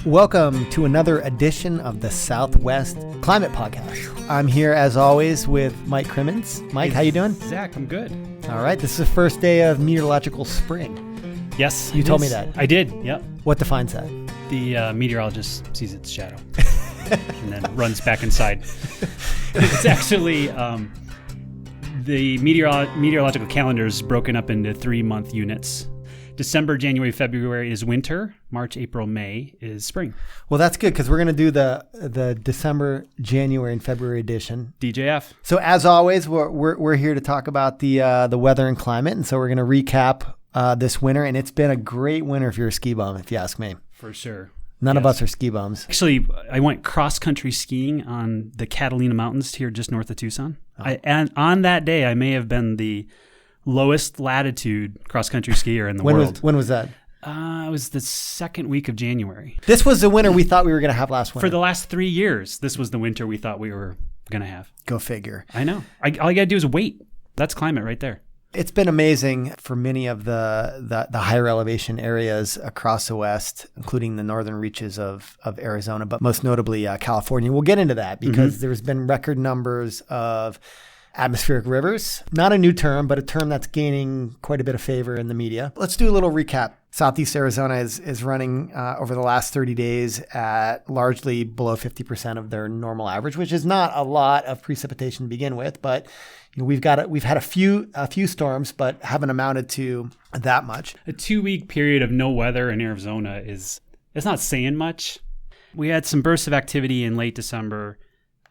Welcome to another edition of the Southwest Climate Podcast. I'm here as always with Mike Crimmins. Mike, how you doing? Zach, I'm good. All right, this is the first day of meteorological spring. Yes. You told me that. I did, yep. What defines that? The meteorologist sees its shadow and then runs back inside. It's actually, the meteorological calendar is broken up into 3-month units. December, January, February is winter. March, April, May is spring. Well, that's good because we're going to do the December, January, and February edition. DJF. So as always, we're here to talk about the weather and climate, and so we're going to recap this winter. And it's been a great winter if you're a ski bum, if you ask me. For sure. None of us are ski bums. Actually, I went cross-country skiing on the Catalina Mountains here just north of Tucson. Oh. And on that day, I may have been the lowest latitude cross-country skier in the world. When was that? It was the second week of January. This was the winter we thought we were going to have last winter. For the last 3 years, this was the winter we thought we were going to have. Go figure. I know. All you got to do is wait. That's climate right there. It's been amazing for many of the higher elevation areas across the West, including the northern reaches of Arizona, but most notably California. We'll get into that because there's been record numbers of atmospheric rivers. Not a new term, but a term that's gaining quite a bit of favor in the media. Let's do a little recap. Southeast Arizona is running over the last 30 days at largely below 50% of their normal average, which is not a lot of precipitation to begin with, but we've had a few storms, but haven't amounted to that much. A 2-week period of no weather in Arizona it's not saying much. We had some bursts of activity in late December,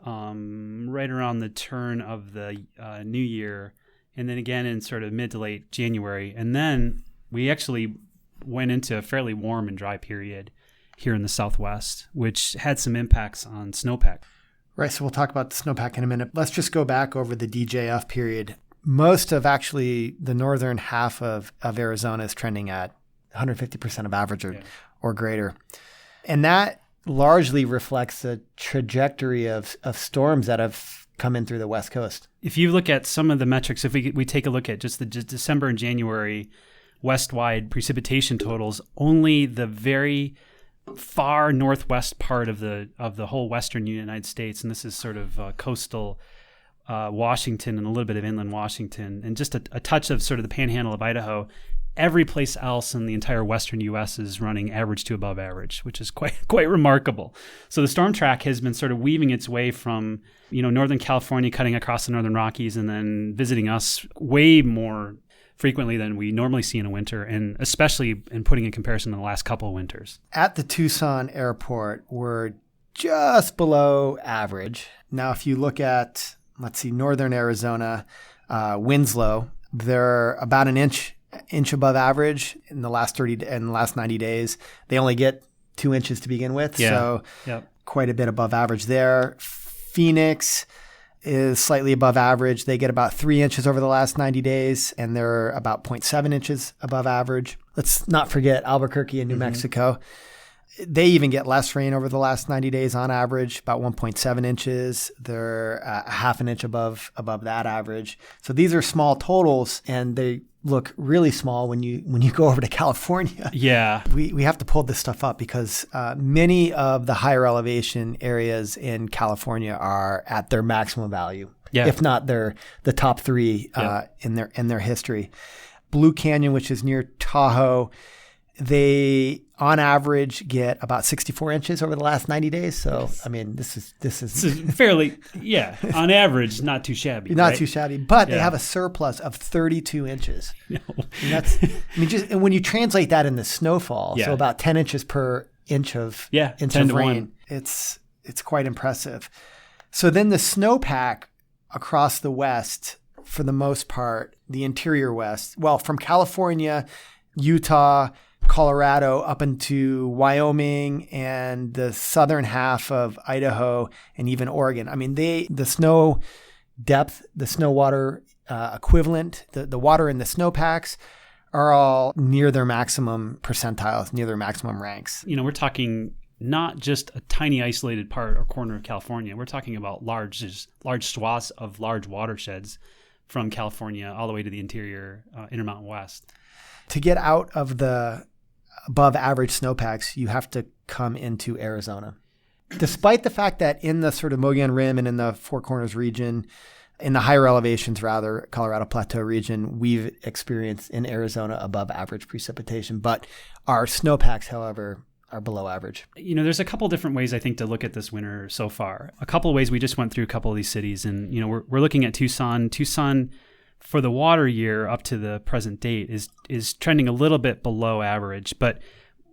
right around the turn of the new year, and then again in sort of mid to late January. And then we actually went into a fairly warm and dry period here in the Southwest, which had some impacts on snowpack. Right, so we'll talk about the snowpack in a minute. Let's just go back over the DJF period. Most of actually the northern half of Arizona is trending at 150% of average or greater. And that largely reflects the trajectory of storms that have come in through the West Coast. If you look at some of the metrics, if we take a look at just the December and January west-wide precipitation totals, only the very far northwest part of the whole western United States, and this is sort of coastal Washington and a little bit of inland Washington, and just a touch of sort of the panhandle of Idaho, every place else in the entire western U.S. is running average to above average, which is quite remarkable. So the storm track has been sort of weaving its way from Northern California, cutting across the Northern Rockies, and then visiting us way more frequently than we normally see in a winter, and especially in putting in comparison to the last couple of winters. At the Tucson airport, we're just below average. Now, if you look at, northern Arizona, Winslow, they're about an inch above average in the last 90 days. They only get 2 inches to begin with, so quite a bit above average there. Phoenix is slightly above average. They get about 3 inches over the last 90 days, and they're about 0.7 inches above average. Let's not forget Albuquerque and New Mexico. They even get less rain over the last 90 days on average, about 1.7 inches. They're a half an inch above that average. So these are small totals, and they look really small when you go over to California. Yeah. We have to pull this stuff up because many of the higher elevation areas in California are at their maximum value, if not the top three in their history. Blue Canyon, which is near Tahoe, they on average get about 64 inches over the last 90 days. So, yes. I mean, this is fairly, on average, not too shabby. Not too shabby, but they have a surplus of 32 inches. No. And when you translate that into snowfall, so about 10 inches per inch of rain, it's quite impressive. So then the snowpack across the West, for the most part, the interior West, from California, Utah, Colorado up into Wyoming and the southern half of Idaho and even Oregon. I mean, the snow depth, the snow water equivalent, the water in the snowpacks are all near their maximum percentiles, near their maximum ranks. We're talking not just a tiny isolated part or corner of California. We're talking about large swaths of large watersheds from California all the way to the interior Intermountain West. To get out of the above average snowpacks, you have to come into Arizona. Despite the fact that in the sort of Mogollon Rim and in the Four Corners region, in the higher elevations, rather, Colorado Plateau region, we've experienced in Arizona above average precipitation. But our snowpacks, however, are below average. There's a couple different ways I think to look at this winter so far. A couple of ways, we just went through a couple of these cities, and we're looking at Tucson. Tucson, for the water year up to the present date, is trending a little bit below average. But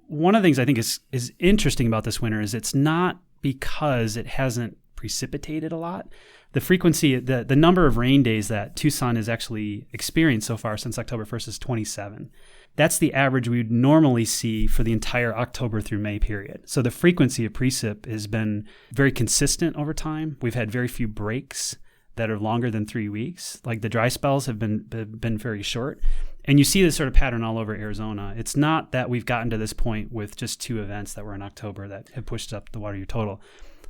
one of the things I think is interesting about this winter is it's not because it hasn't precipitated a lot. The frequency, the number of rain days that Tucson has actually experienced so far since October 1st is 27. That's the average we would normally see for the entire October through May period. So the frequency of precip has been very consistent over time. We've had very few breaks that are longer than 3 weeks. Like the dry spells have been very short. And you see this sort of pattern all over Arizona. It's not that we've gotten to this point with just 2 events that were in October that have pushed up the water year total.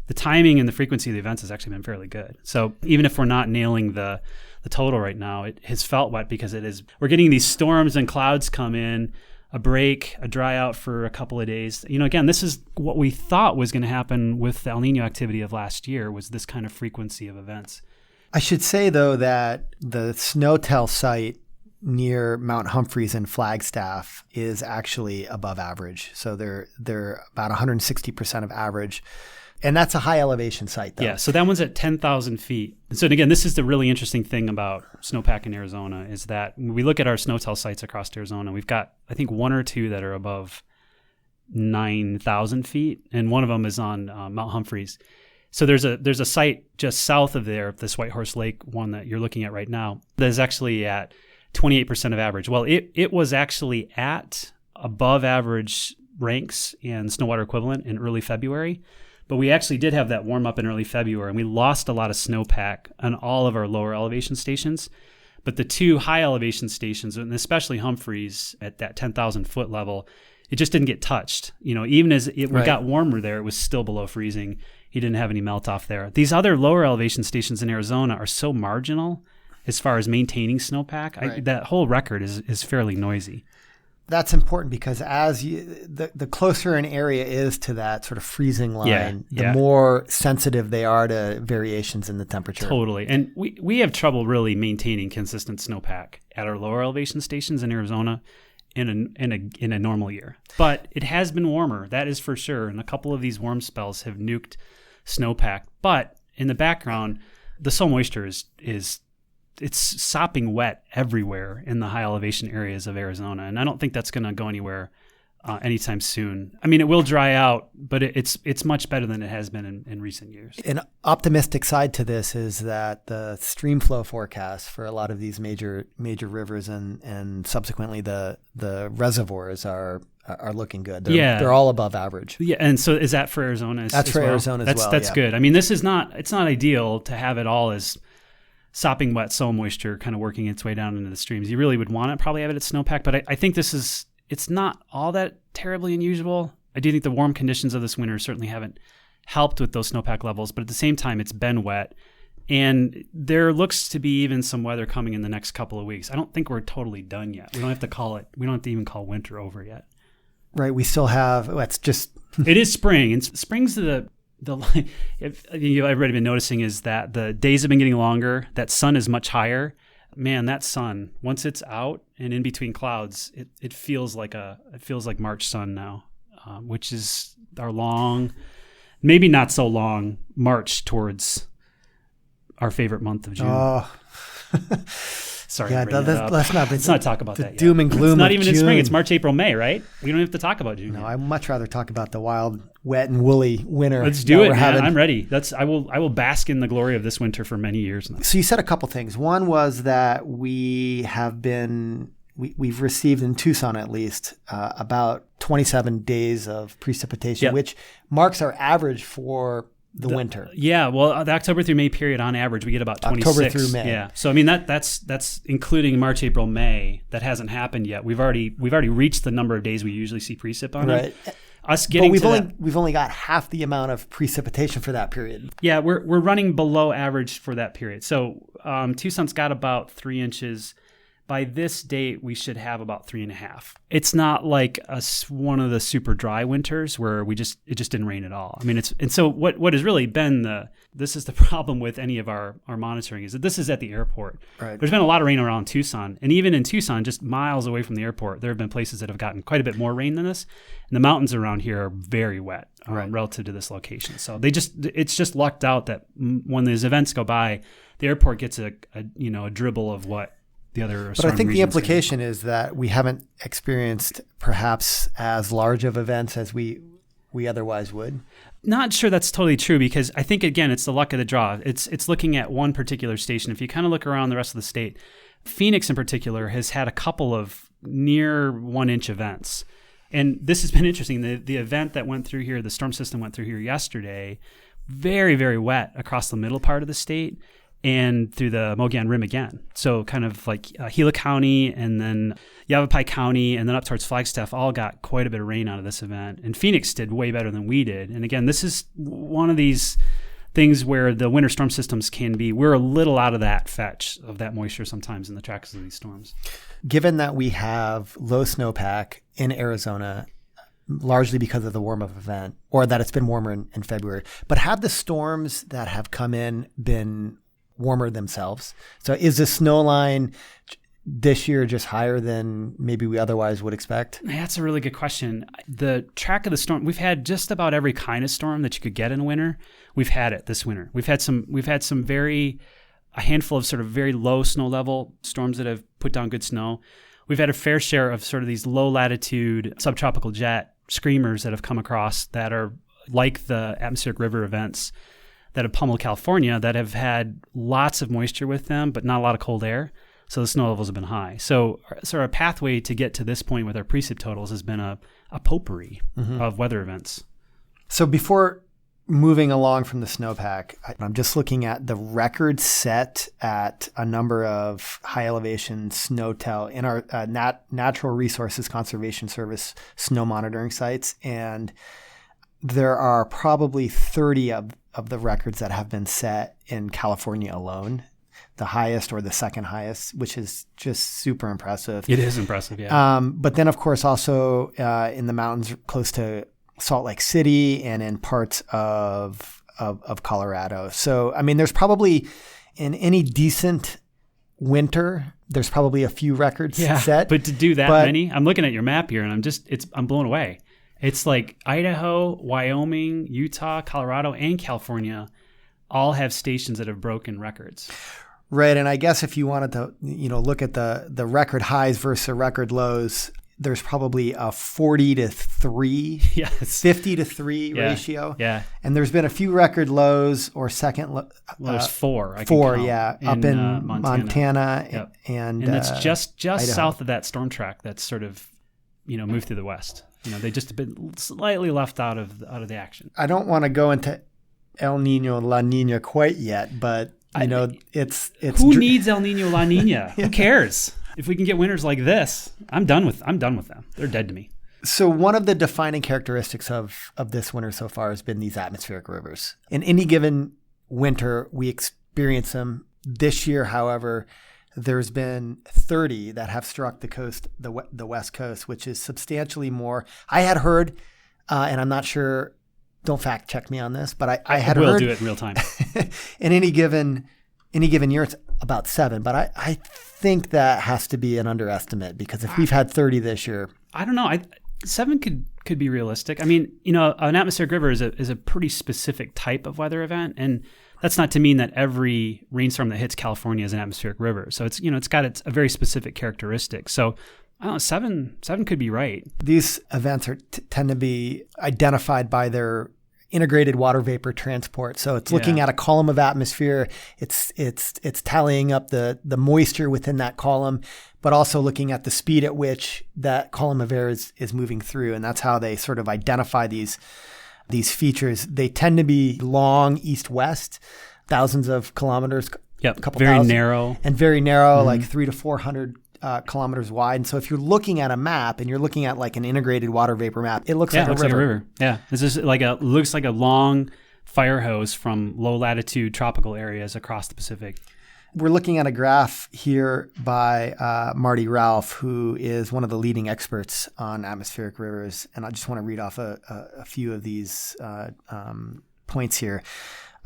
The timing and the frequency of the events has actually been fairly good. So even if we're not nailing the total right now, it has felt wet because it is. We're getting these storms and clouds come in, a break, a dry out for a couple of days. Again, this is what we thought was going to happen with the El Niño activity of last year, was this kind of frequency of events. I should say, though, that the Snowtell site near Mount Humphreys and Flagstaff is actually above average. So they're about 160% of average. And that's a high elevation site, though. Yeah, so that one's at 10,000 feet. So again, this is the really interesting thing about snowpack in Arizona, is that when we look at our Snowtell sites across Arizona, we've got, I think, 1 or 2 that are above 9,000 feet, and one of them is on Mount Humphreys. So there's a site just south of there, this White Horse Lake one that you're looking at right now, that is actually at 28% of average. Well, it was actually at above average ranks in snow water equivalent in early February. But we actually did have that warm up in early February, and we lost a lot of snowpack on all of our lower elevation stations. But the 2 high elevation stations, and especially Humphreys at that 10,000 foot level, it just didn't get touched. Even as we got warmer there, it was still below freezing. He didn't have any melt off there. These other lower elevation stations in Arizona are so marginal as far as maintaining snowpack. Right. That whole record is fairly noisy. That's important because as the closer an area is to that sort of freezing line, the more sensitive they are to variations in the temperature. Totally. And we have trouble really maintaining consistent snowpack at our lower elevation stations in Arizona in a normal year. But it has been warmer, that is for sure. And a couple of these warm spells have nuked snowpack. But in the background, the soil moisture is sopping wet everywhere in the high elevation areas of Arizona. And I don't think that's going to go anywhere anytime soon. I mean, it will dry out, but it's much better than it has been in recent years. An optimistic side to this is that the streamflow forecast for a lot of these major rivers and subsequently the reservoirs are looking good. They're all above average. Yeah, and so is that for Arizona? That's for Arizona as well. That's good. I mean, it's not ideal to have it all as sopping wet soil moisture kind of working its way down into the streams. You really would want it, probably have it at snowpack, but I think it's not all that terribly unusual. I do think the warm conditions of this winter certainly haven't helped with those snowpack levels, but at the same time, it's been wet. And there looks to be even some weather coming in the next couple of weeks. I don't think we're totally done yet. We don't have to even call winter over yet. Right. We still have, it is spring, and spring's if you've already been noticing is that the days have been getting longer, that sun is much higher. Man, that sun, once it's out and in between clouds, it feels like March sun now, which is our long, maybe not so long march towards our favorite month of June. Oh. Sorry. Yeah, let's not talk about that. Doom and gloom. It's not even June. In spring. It's March, April, May, right? We don't have to talk about June. No, yet. I'd much rather talk about the wild, wet, and woolly winter. Let's do it, man. I'm ready. I will bask in the glory of this winter for many years now. So you said a couple things. One was that we've received in Tucson at least about 27 days of precipitation, which marks our average for the winter. Yeah, well, the October through May period, on average, we get about 26. October through May. Yeah, so I mean that's including March, April, May. That hasn't happened yet. We've already reached the number of days we usually see precip on it. We've only got half the amount of precipitation for that period. Yeah, we're running below average for that period. So Tucson's got about 3 inches, by this date, we should have about 3.5. It's not like one of the super dry winters where it just didn't rain at all. I mean, so what has really been this is the problem with any of our monitoring is that this is at the airport. Right. There's been a lot of rain around Tucson, and even in Tucson, just miles away from the airport, there have been places that have gotten quite a bit more rain than this. And the mountains around here are very wet relative to this location. So it's just lucked out that when these events go by, the airport gets a dribble of what the other. But I think the implication is that we haven't experienced perhaps as large of events as we otherwise would. Not sure that's totally true, because I think, again, it's the luck of the draw. It's looking at one particular station. If you kind of look around the rest of the state, Phoenix in particular has had a couple of near 1-inch events. And this has been interesting. The event that went through here, the storm system went through here yesterday, very, very wet across the middle part of the state and through the Mogollon Rim again. So kind of like Gila County and then Yavapai County and then up towards Flagstaff all got quite a bit of rain out of this event. And Phoenix did way better than we did. And again, this is one of these things where the winter storm systems we're a little out of that fetch of that moisture sometimes in the tracks of these storms. Given that we have low snowpack in Arizona, largely because of the warm-up event, or that it's been warmer in February, but have the storms that have come in been warmer themselves? So is the snow line this year just higher than maybe we otherwise would expect? That's a really good question. The track of the storm, we've had just about every kind of storm that you could get in winter. We've had it this winter. We've had a handful of sort of very low snow level storms that have put down good snow. We've had a fair share of sort of these low latitude subtropical jet screamers that have come across that are like the atmospheric river events that have pummeled California, that have had lots of moisture with them, but not a lot of cold air. So the snow levels have been high. So our pathway to get to this point with our precip totals has been a potpourri of weather events. So before moving along from the snowpack, I'm just looking at the record set at a number of high elevation SNOTEL in our Natural Resources Conservation Service snow monitoring sites. And there are probably 30 of the records that have been set in California alone, the highest or the second highest, which is just super impressive. It is impressive, yeah. But then, of course, also in the mountains close to Salt Lake City and in parts of Colorado. So, I mean, there's probably in any decent winter, there's probably a few records set. But to do that many, I'm looking at your map here and I'm blown away. It's like Idaho, Wyoming, Utah, Colorado, and California all have stations that have broken records. Right. And I guess if you wanted to, look at the record highs versus the record lows, there's probably a 40-3, 50-3 ratio. Yeah. And there's been a few record lows or second low. Well, there's four. Up in Montana. Yep. And it's just Idaho. South of that storm track that's sort of, moved through the west. They just have been slightly left out of the action. I don't want to go into El Niño, La Niña quite yet, but it's who needs El Niño, La Niña? Who cares? If we can get winters like this, I'm done with them. They're dead to me. So one of the defining characteristics of this winter so far has been these atmospheric rivers. In any given winter, we experience them. This year, however, there's been 30 that have struck the coast, the West Coast, which is substantially more. I had heard, and I'm not sure, don't fact check me on this, but I had heard. We'll do it in real time. In any given year, it's about 7. But I think that has to be an underestimate, because if we've had 30 this year. I don't know. 7 could be realistic. I mean, an atmospheric river is a pretty specific type of weather event, and that's not to mean that every rainstorm that hits California is an atmospheric river. So it's got a very specific characteristic. So I don't know, 7 could be right. These events tend to be identified by their integrated water vapor transport. So it's looking at a column of atmosphere. It's tallying up the moisture within that column, but also looking at the speed at which that column of air is moving through. And that's how they sort of identify these features. They tend to be long east-west, thousands of kilometers, a couple thousand. Very narrow, like 300 to 400 kilometers wide. And so if you're looking at a map and you're looking at like an integrated water vapor map, it looks like a river. Yeah, it's just looks like a long fire hose from low latitude tropical areas across the Pacific. We're looking at a graph here by Marty Ralph, who is one of the leading experts on atmospheric rivers. And I just want to read off a few of these points here.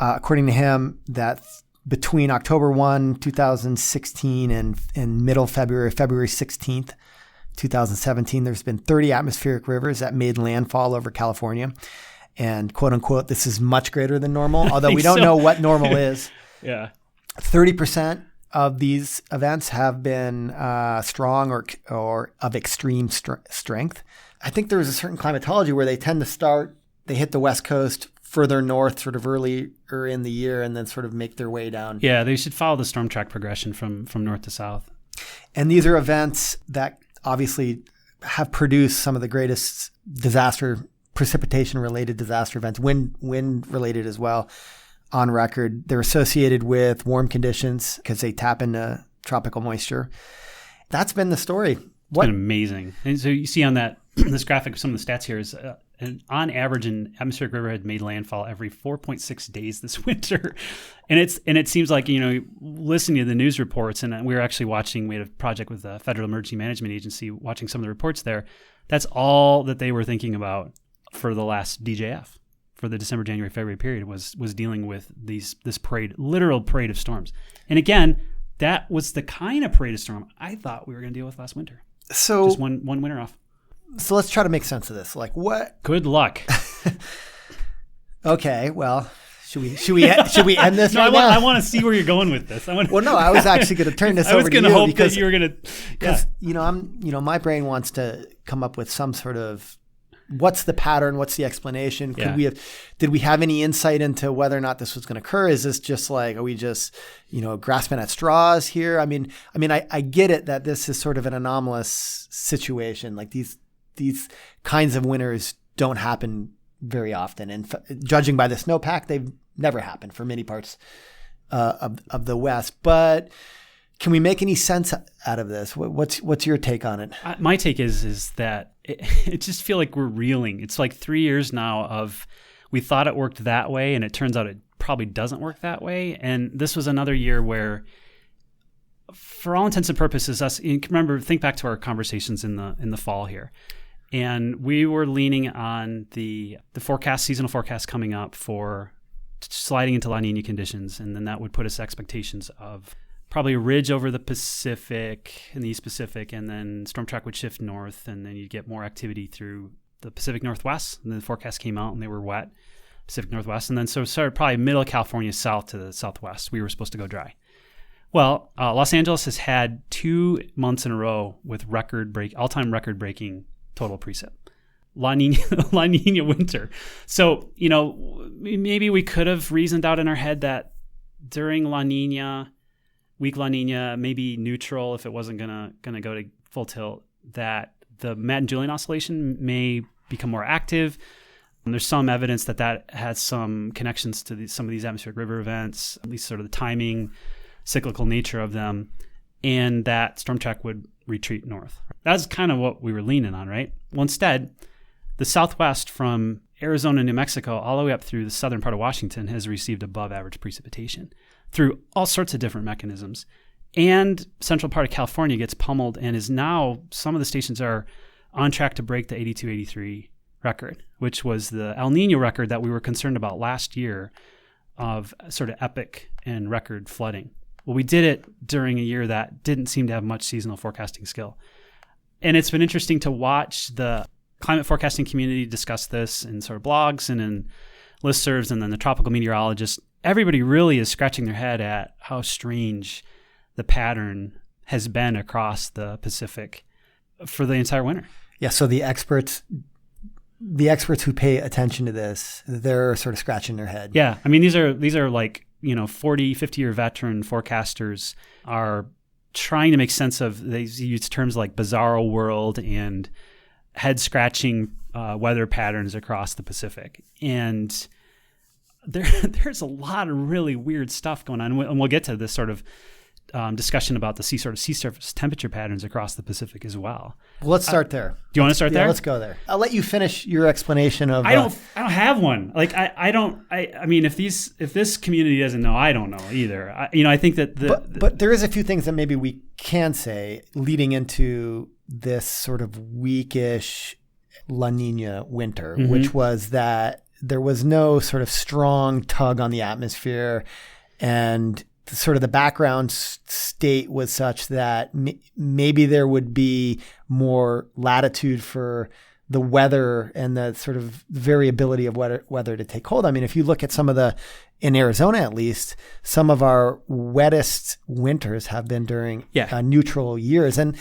According to him, that between October 1, 2016 and middle February 16th, 2017, there's been 30 atmospheric rivers that made landfall over California. And quote unquote, this is much greater than normal, although we don't know what normal is. Yeah. 30% of these events have been strong or of extreme strength. I think there is a certain climatology where they tend to start, they hit the West Coast further north sort of earlier in the year and then sort of make their way down. Yeah, they should follow the storm track progression from north to south. And these are events that obviously have produced some of the greatest precipitation-related disaster events, wind-related as well, on record. They're associated with warm conditions because they tap into tropical moisture. That's been the story. It's been amazing. And so you see on that this graphic, some of the stats here is on average, an atmospheric river had made landfall every 4.6 days this winter. And it seems like, listening to the news reports, and we were actually watching, we had a project with the Federal Emergency Management Agency, watching some of the reports there. That's all that they were thinking about for the last DJF, for the December, January, February period, was dealing with this literal parade of storms. And again, that was the kind of parade of storm I thought we were going to deal with last winter. So just one winter off. So let's try to make sense of this. Like what? Good luck. Okay, well, should we end this no, right now? I want to see where you're going with this. Well, no, I was actually going to turn this over to you. I was going to hope that you were going to, because my brain wants to come up with some sort of what's the pattern, what's the explanation? Did we have any insight into whether or not this was going to occur? Is this just like, are we just grasping at straws here? I mean, I get it that this is sort of an anomalous situation. Like these kinds of winters don't happen very often. And judging by the snowpack, they've never happened for many parts of the West. But can we make any sense out of this? What's your take on it? My take is that it just feel like we're reeling. It's like 3 years now of we thought it worked that way, and it turns out it probably doesn't work that way. And this was another year where, for all intents and purposes, think back to our conversations in the fall here. And we were leaning on the seasonal forecast coming up for sliding into La Niña conditions. And then that would put us expectations of probably a ridge over the Pacific, in the East Pacific, and then storm track would shift north, and then you'd get more activity through the Pacific Northwest. And then the forecast came out and they were wet, Pacific Northwest. And then so started probably middle of California south to the southwest. We were supposed to go dry. Well, Los Angeles has had 2 months in a row with all-time record-breaking total precip. La Niña winter. So, maybe we could have reasoned out in our head that during weak La Niña, maybe neutral if it wasn't gonna go to full tilt, that the Matt and Julian oscillation may become more active. And there's some evidence that has some connections to some of these atmospheric river events, at least sort of the timing, cyclical nature of them, and that storm track would retreat north. That's kind of what we were leaning on, right? Well, instead, the Southwest from Arizona, New Mexico, all the way up through the southern part of Washington has received above average precipitation through all sorts of different mechanisms. And central part of California gets pummeled and is now, some of the stations are on track to break the 82-83 record, which was the El Niño record that we were concerned about last year of sort of epic and record flooding. Well, we did it during a year that didn't seem to have much seasonal forecasting skill. And it's been interesting to watch the climate forecasting community discuss this in sort of blogs and in listservs, and then the tropical meteorologists. Everybody really is scratching their head at how strange the pattern has been across the Pacific for the entire winter. Yeah, so the experts who pay attention to this, they're sort of scratching their head. Yeah, I mean, these are like, 40, 50-year veteran forecasters are trying to make sense of, they use terms like bizarro world and head-scratching weather patterns across the Pacific. And there's a lot of really weird stuff going on. And we'll get to this sort of discussion about the sea surface temperature patterns across the Pacific as well. Well, let's start there. Do you want to start there? Yeah, let's go there. I'll let you finish your explanation of. I don't have one. Like I mean, if this community doesn't know, I don't know either. I think that but there is a few things that maybe we can say leading into this sort of weakish La Niña winter, which was that there was no sort of strong tug on the atmosphere, and sort of the background state was such that maybe there would be more latitude for the weather and the sort of variability of weather to take hold. I mean, if you look at in Arizona at least, some of our wettest winters have been during neutral years. And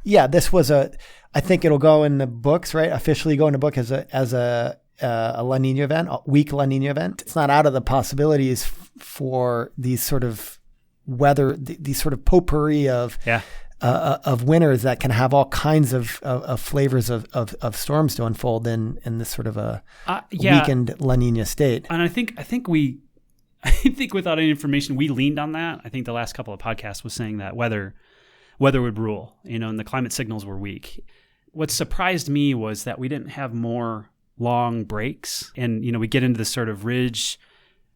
this was I think it'll go in the books, right? Officially go in the book as a La Niña event, a weak La Niña event. It's not out of the possibilities for these sort of weather, these sort of potpourri of winters that can have all kinds of flavors of storms to unfold in this sort of a weakened La Niña state. And I think without any information, we leaned on that. I think the last couple of podcasts was saying that weather would rule, and the climate signals were weak. What surprised me was that we didn't have more long breaks, and we get into this sort of ridge,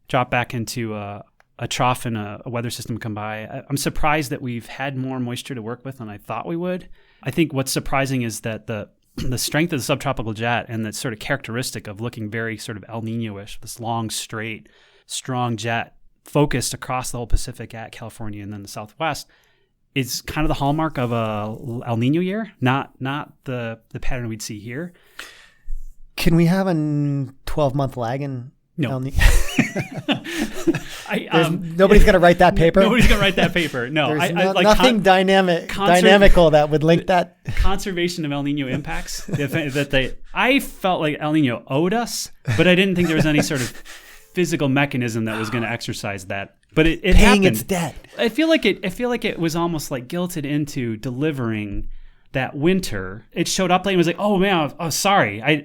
drop back into a trough and a weather system come by. I'm surprised that we've had more moisture to work with than I thought we would. I think what's surprising is that the strength of the subtropical jet and that sort of characteristic of looking very sort of El Niño-ish, this long, straight, strong jet focused across the whole Pacific at California and then the Southwest, is kind of the hallmark of a El Niño year, not the pattern we'd see here. Can we have a 12-month lag in El Niño? Nobody's going to write that paper? Nobody's going to write that paper. No. Nothing dynamical that would link that. Conservation of El Niño impacts. I felt like El Niño owed us, but I didn't think there was any sort of physical mechanism that was going to exercise that. But it paying happened. Its debt. I feel like it was almost like guilted into delivering that winter. It showed up late and was like, oh man, sorry, I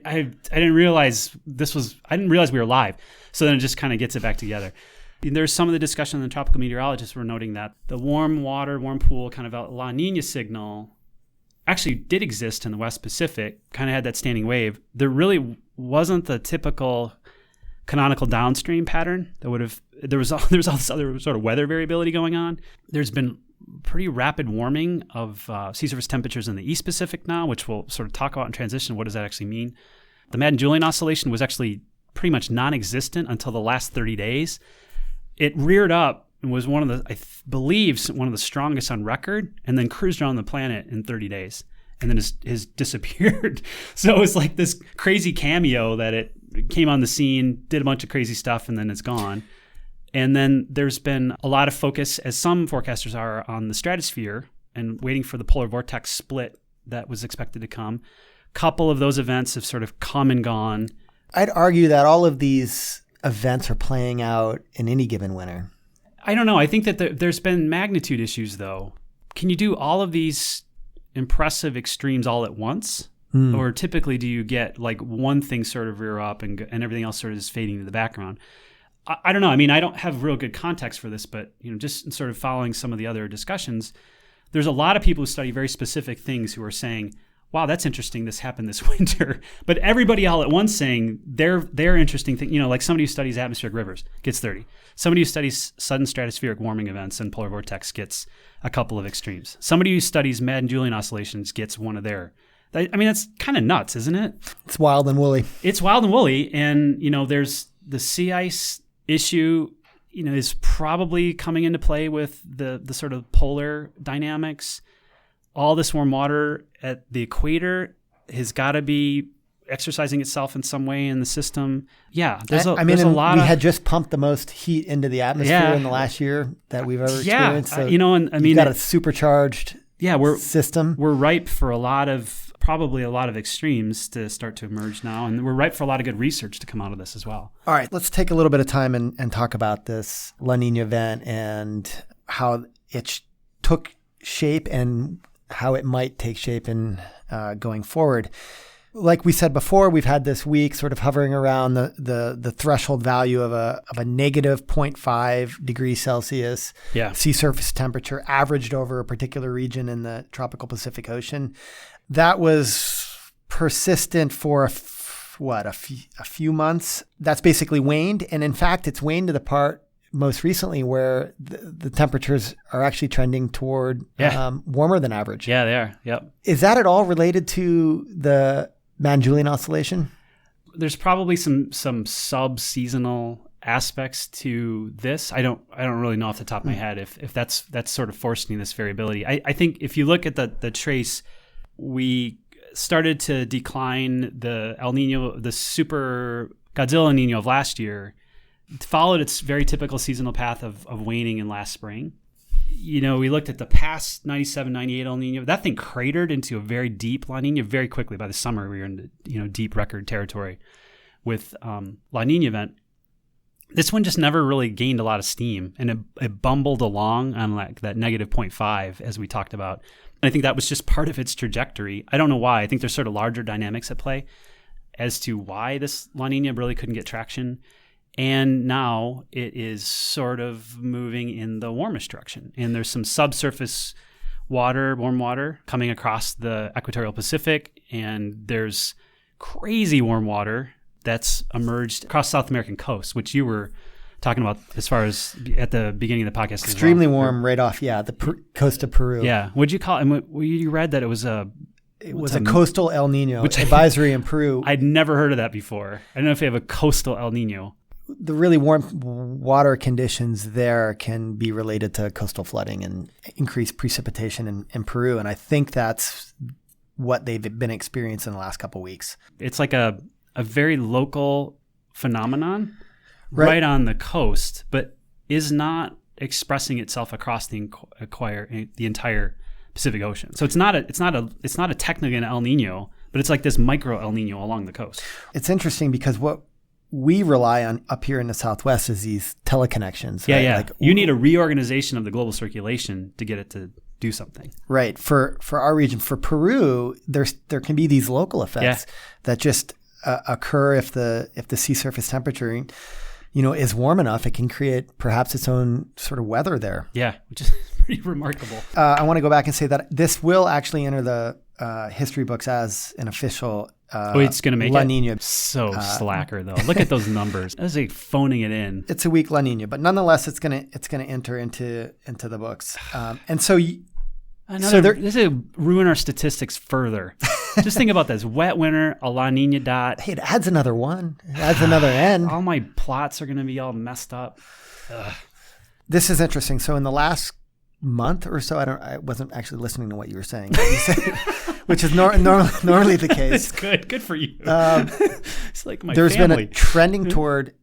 didn't realize I didn't realize we were live. So then it just kind of gets it back together. There's some of the discussion, the tropical meteorologists were noting that the warm pool kind of La Niña signal actually did exist in the West Pacific, kind of had that standing wave. There really wasn't the typical canonical downstream pattern that would have. There was all this other sort of weather variability going on. There's been pretty rapid warming of sea surface temperatures in the East Pacific now, which we'll sort of talk about in transition. What does that actually mean? The Madden-Julian oscillation was actually pretty much non-existent until the last 30 days. It reared up and was one of the strongest on record, and then cruised around the planet in 30 days, and then has disappeared. So it was like this crazy cameo that it came on the scene, did a bunch of crazy stuff, and then it's gone. And then there's been a lot of focus, as some forecasters are, on the stratosphere and waiting for the polar vortex split that was expected to come. A couple of those events have sort of come and gone. I'd argue that all of these events are playing out in any given winter. I don't know. I think that there's been magnitude issues, though. Can you do all of these impressive extremes all at once? Or typically do you get like one thing sort of rear up and everything else sort of is fading to the background? I don't know. I mean, I don't have real good context for this, but just sort of following some of the other discussions, there's a lot of people who study very specific things who are saying, wow, that's interesting, this happened this winter. But everybody all at once saying their interesting thing, like somebody who studies atmospheric rivers gets 30. Somebody who studies sudden stratospheric warming events and polar vortex gets a couple of extremes. Somebody who studies Madden-Julian oscillations gets one of their. I mean, that's kind of nuts, isn't it? It's wild and woolly. It's wild and woolly. And, there's the sea ice issue, is probably coming into play with the sort of polar dynamics. All this warm water at the equator has got to be exercising itself in some way in the system. Yeah, there's a lot. We had just pumped the most heat into the atmosphere in the last year that we've ever experienced. So you've got a supercharged system. We're ripe for probably a lot of extremes to start to emerge now, and we're ripe for a lot of good research to come out of this as well. All right, let's take a little bit of time and talk about this La Niña event and how it took shape and how it might take shape in going forward. Like we said before, we've had this week sort of hovering around the threshold value of a negative 0.5 degrees Celsius sea surface temperature averaged over a particular region in the tropical Pacific Ocean. That was persistent for a few months. That's basically waned. And in fact, it's waned to the part most recently where the temperatures are actually trending toward warmer than average. Yeah, they are. Yep. Is that at all related to the Mann-Julian Oscillation? There's probably some sub-seasonal aspects to this. I don't really know off the top of my head if that's sort of forcing this variability. I think if you look at the trace, we started to decline the El Niño, the super Godzilla Niño of last year, followed its very typical seasonal path of waning in last spring. You know, we looked at the past 97, 98 El Niño. That thing cratered into a very deep La Niña very quickly. By the summer, we were in deep record territory with La Niña event. This one just never really gained a lot of steam, and it bumbled along on like that negative 0.5 as we talked about. And I think that was just part of its trajectory. I don't know why. I think there's sort of larger dynamics at play as to why this La Niña really couldn't get traction. And now it is sort of moving in the warmish direction. And there's some subsurface water, warm water, coming across the equatorial Pacific. And there's crazy warm water that's emerged across South American coast, which you were talking about as far as at the beginning of the podcast. Extremely warm right off, the coast of Peru. Yeah. What'd you call it? You read that it was a coastal El Niño advisory in Peru. I'd never heard of that before. I don't know if they have a coastal El Niño. The really warm water conditions there can be related to coastal flooding and increased precipitation in Peru. And I think that's what they've been experiencing the last couple of weeks. It's like a very local phenomenon right on the coast, but is not expressing itself across the entire Pacific Ocean. So it's not a technically an El Niño, but it's like this micro El Niño along the coast. It's interesting because what we rely on up here in the Southwest is these teleconnections. Yeah, right? yeah. Like, you need a reorganization of the global circulation to get it to do something. Right. For our region, for Peru, there can be these local effects that just occur if the sea surface temperature, is warm enough. It can create perhaps its own sort of weather there. Yeah, which is pretty remarkable. I want to go back and say that this will actually enter the history books as an official it's going to make La Niña. So slacker though. Look at those numbers. That's like phoning it in. It's a weak La Niña, but nonetheless, it's going to enter into the books. And so, this will ruin our statistics further. Just think about this: wet winter, a La Niña dot. Hey, it adds another one. It adds another N. All my plots are going to be all messed up. Ugh. This is interesting. So in the last month or so, I wasn't actually listening to what you were saying. Which is normally the case. It's good for you. It's like my There's family. been a trending toward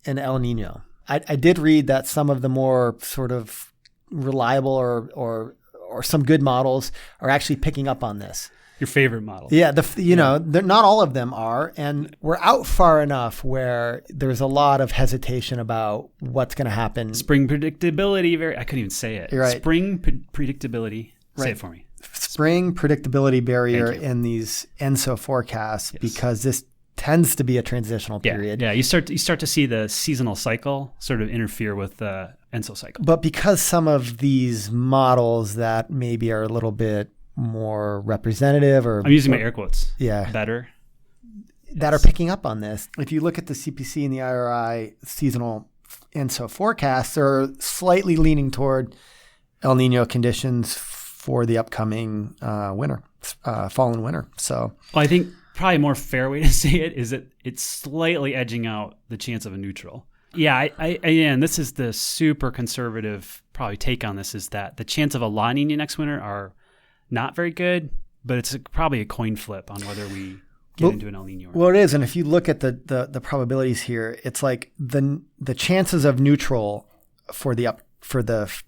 an El Niño. I did read that some of the more sort of reliable or some good models are actually picking up on this. Your favorite model. Yeah, not all of them are, and we're out far enough where there's a lot of hesitation about what's going to happen. Spring predictability. I couldn't even say it. You're right. Spring predictability. Right. Say it for me. Spring predictability barrier in these ENSO forecasts because this tends to be a transitional period. Yeah. You start to see the seasonal cycle sort of interfere with the ENSO cycle. But because some of these models that maybe are a little bit more representative, or I'm using my air quotes. Yeah, better. That are picking up on this. If you look at the CPC and the IRI seasonal ENSO forecasts, they're slightly leaning toward El Niño conditions for the upcoming fall and winter. So, I think probably a more fair way to say it is that it's slightly edging out the chance of a neutral. Yeah, and this is the super conservative probably take on this, is that the chance of a La Niña next winter are not very good, but it's probably a coin flip on whether we get into an El Niño. Well, it is, and if you look at the probabilities here, it's like the chances of neutral for the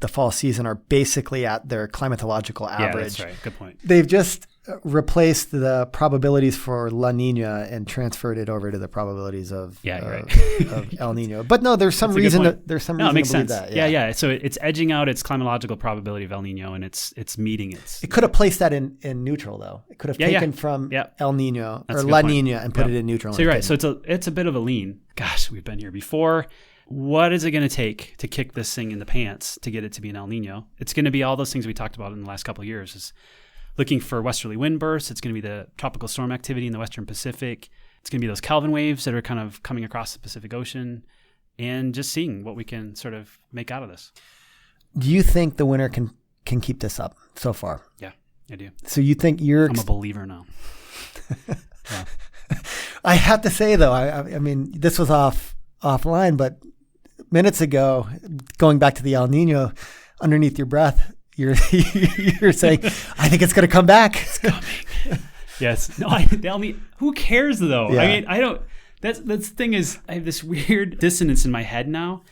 fall season are basically at their climatological average. Yeah, that's right. Good point. They've just replaced the probabilities for La Nina and transferred it over to the probabilities of of El Nino. But no, there's some reason it makes to believe sense. That. Yeah. So it's edging out its climatological probability of El Nino, and it's meeting its. It could have placed that in neutral though. It could have taken from El Nino or La Nina and put it in neutral. So you're right. So it's a bit of a lean. Gosh, we've been here before. What is it going to take to kick this thing in the pants to get it to be an El Nino? It's going to be all those things we talked about in the last couple of years. Is looking for westerly wind bursts. It's going to be the tropical storm activity in the Western Pacific. It's going to be those Kelvin waves that are kind of coming across the Pacific Ocean, and just seeing what we can sort of make out of this. Do you think the winter can keep this up so far? Yeah, I do. So you think I'm a believer now. Yeah. I have to say though, I mean, this was offline, but minutes ago, going back to the El Nino, underneath your breath, you're saying, I think it's going to come back. It's coming. Yes. No, who cares though? Yeah. I mean, I don't, that's the thing is, I have this weird dissonance in my head now.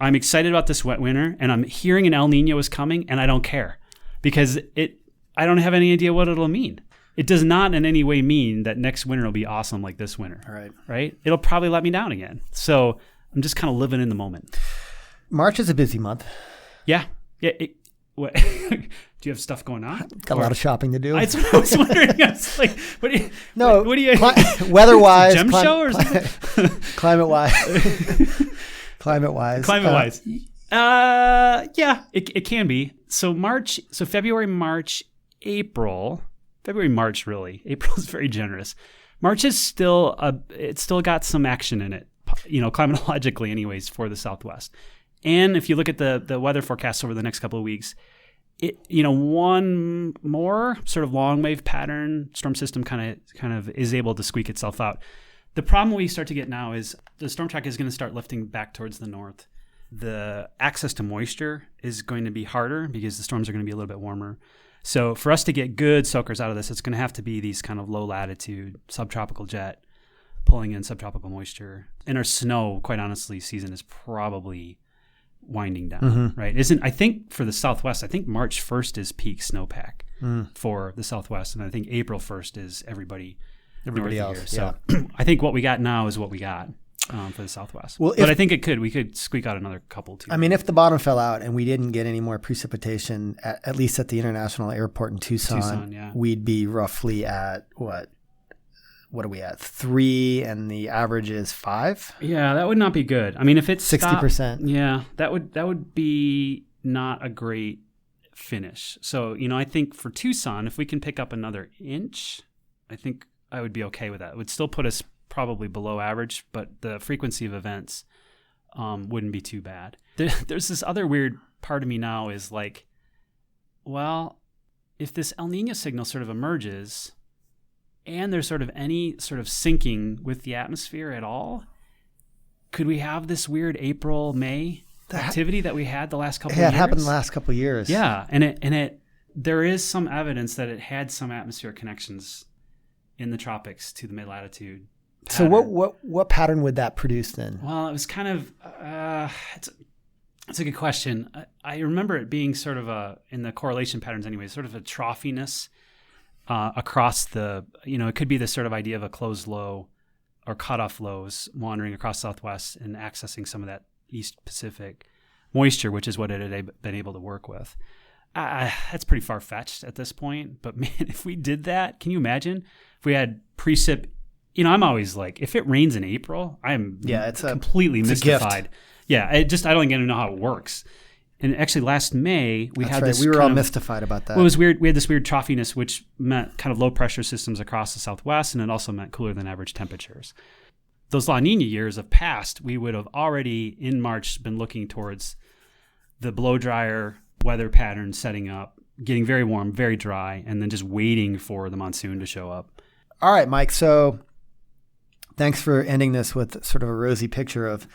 I'm excited about this wet winter, and I'm hearing an El Nino is coming, and I don't care because I don't have any idea what it'll mean. It does not in any way mean that next winter will be awesome like this winter. Right? It'll probably let me down again. So I'm just kind of living in the moment. March is a busy month. Yeah. What? Do you have stuff going on? Got a lot of shopping to do. That's what I was wondering. I was like, what do you weather-wise, gem show or something? Climate-wise. Climate-wise. Yeah, it can be. So February, March, April. February, March, really. April is very generous. March is it's still got some action in it, climatologically anyways, for the Southwest. And if you look at the weather forecasts over the next couple of weeks, one more sort of long wave pattern storm system kind of is able to squeak itself out. The problem we start to get now is the storm track is going to start lifting back towards the north. The access to moisture is going to be harder because the storms are going to be a little bit warmer. So for us to get good soakers out of this, it's going to have to be these kind of low latitude subtropical jet pulling in subtropical moisture. And our snow, quite honestly, season is probably winding down, right? I think for the Southwest, I think March 1st is peak snowpack for the Southwest. And I think April 1st is everybody else. Here. So I think what we got now is what we got for the Southwest. Well, but I think we could squeak out another couple too. I mean, if the bottom fell out and we didn't get any more precipitation, at least at the international airport in Tucson, we'd be roughly at what are we at? 3, and the average is 5. Yeah, that would not be good. I mean, if it's 60%. Yeah, that would be not a great finish. So, I think for Tucson, if we can pick up another inch, I think I would be okay with that. It would still put us probably below average, but the frequency of events wouldn't be too bad. There's this other weird part of me now is like, well, if this El Nino signal sort of emerges and there's sort of any sort of syncing with the atmosphere at all, could we have this weird April, May activity that we had the last couple of years? It happened the last couple of years. Yeah, and there is some evidence that it had some atmospheric connections in the tropics to the mid-latitude pattern. So what pattern would that produce then? Well, it was kind of it's a good question. I remember it being sort of in the correlation patterns anyway, sort of a trophiness across the, it could be this sort of idea of a closed low or cutoff lows wandering across Southwest and accessing some of that East Pacific moisture, which is what it had been able to work with. That's pretty far-fetched at this point, but man, if we did that, can you imagine if we had precip? I'm always like, if it rains in April, I'm completely mystified. Yeah, I don't even know how it works. And actually, last May we had this. We were all mystified about that. Well, it was weird. We had this weird trophiness, which meant kind of low pressure systems across the Southwest, and it also meant cooler than average temperatures. Those La Nina years have passed. We would have already in March been looking towards the blow dryer weather pattern setting up, getting very warm, very dry, and then just waiting for the monsoon to show up. All right, Mike. So thanks for ending this with sort of a rosy picture of.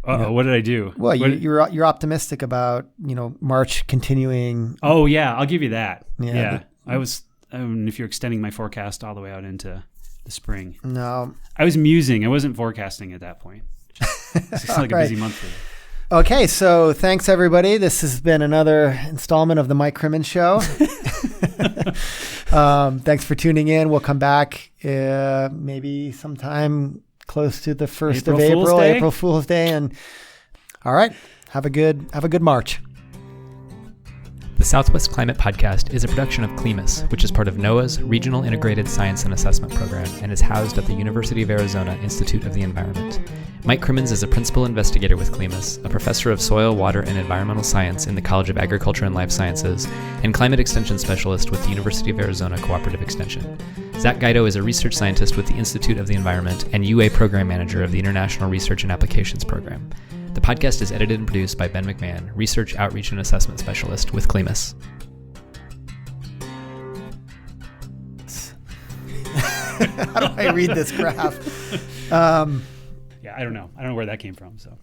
What did I do? Well, you're optimistic about March continuing. Oh yeah, I'll give you that. Yeah. I was. If you're extending my forecast all the way out into the spring. No, I was musing. I wasn't forecasting at that point. It's like a busy month for you. Okay, so thanks everybody. This has been another installment of the Mike Crimmins Show. Thanks for tuning in. We'll come back maybe sometime close to the 1st of April, April Fool's Day. And all right, have a good March. The Southwest Climate Podcast is a production of CLIMAS, which is part of NOAA's Regional Integrated Science and Assessment Program and is housed at the University of Arizona Institute of the Environment. Mike Crimmins is a principal investigator with CLIMAS, a professor of soil, water, and environmental science in the College of Agriculture and Life Sciences, and climate extension specialist with the University of Arizona Cooperative Extension. Zack Guido is a research scientist with the Institute of the Environment and UA program manager of the International Research and Applications Program. The podcast is edited and produced by Ben McMahan, Research, Outreach, and Assessment Specialist with CLIMAS. How do I read this graph? Yeah, I don't know. I don't know where that came from. So.